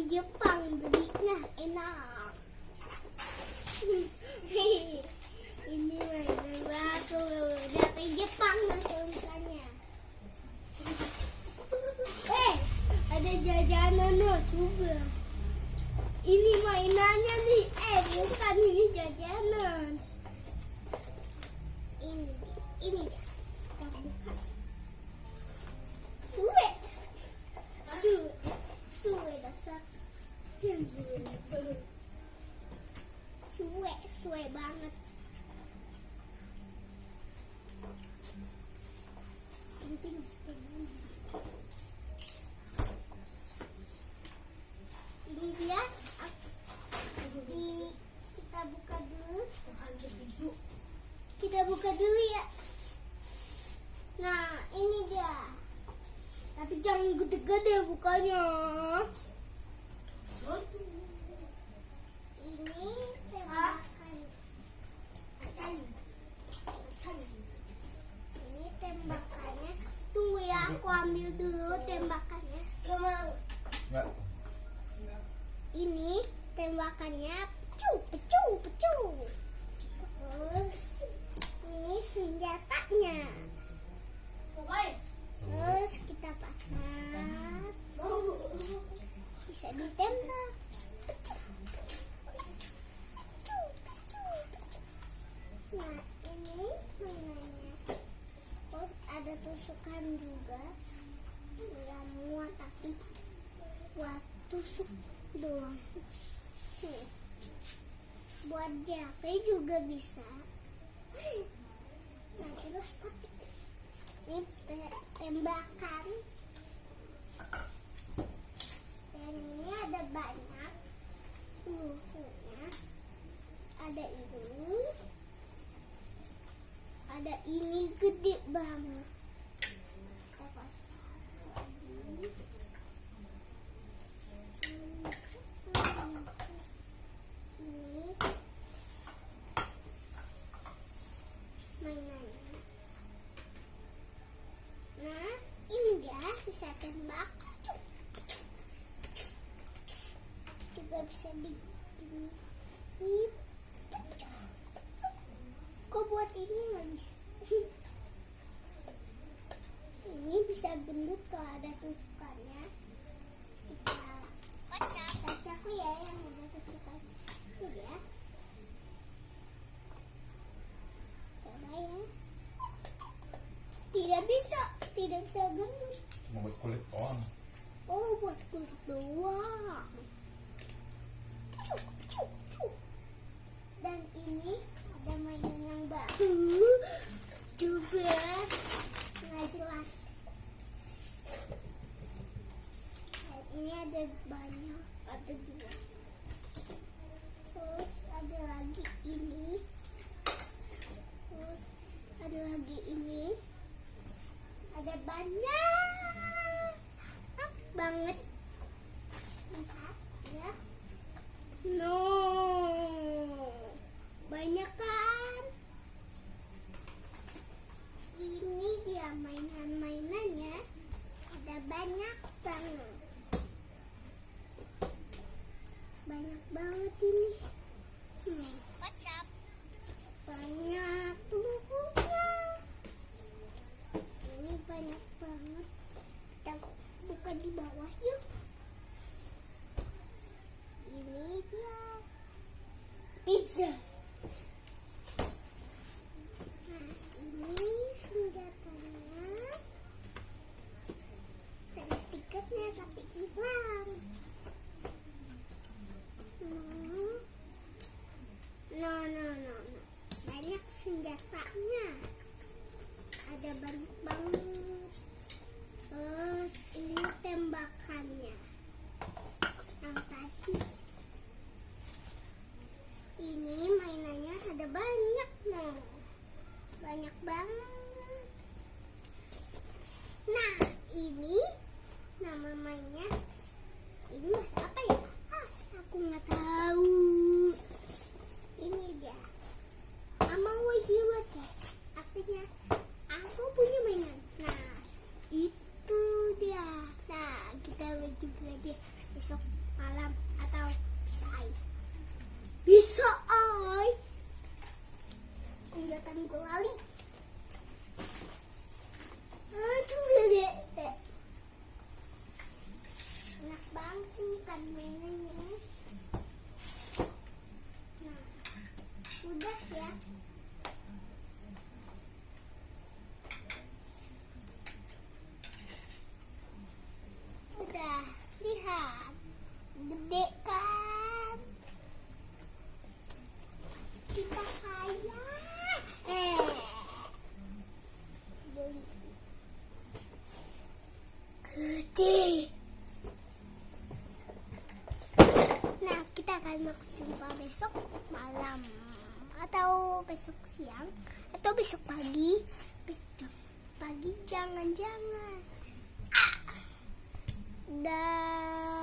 mainan Jepang belinya enak. Ini mainan bagus dari Jepang tulisannya. Ada jajanan loh, coba. Ini mainannya nih, bukan ini jajanan. Ini dia. Kita buka. Suwe dasar. Suwe banget. Ini dia. Kita buka dulu. Kita buka dulu ya. Nah, ini dia. Tapi jangan gede-gede bukanya. Ini tembakan. Ini tembakannya. Tunggu ya, aku ambil dulu tembakannya. Enggak. Ini tembakannya. Pecu. Terus ini senjatanya. Terus kita pasang. Bisa ditembak. Nah, ini mainannya. Terus ada tusukan juga. Nggak muat tapi buat tusuk doang. Nih. Buat jari juga bisa. Nah, terus tapi ini tembakan. Dan ini ada banyak pelurunya. Ada ini. Ada ini gede banget. Kita pasang lagi. Ini mainannya. Nah, ini dia bisa tembak. Juga bisa di. Kok buat ini nggak bisa? Ini bisa gendut kalau ada tusukannya. Kita kacaku ya yang ada tusukan. Itu dia. Coba ya. Tidak bisa gendut. Cuma buat kulit doang. Oh, buat kulit doang. Dan ini ada mainan yang baru juga nggak jelas. Dan ini ada banyak, ada 2. Terus ada lagi ini. Terus ada lagi ini. Ada banyak banget. Bentar. ini. Nah, udah ya. Udah, lihat. Gede kan? Kita kaya. Beli. Gede. Nah, kita akan jumpa besok malam atau besok siang atau besok pagi. Besok pagi jangan-jangan. Dah.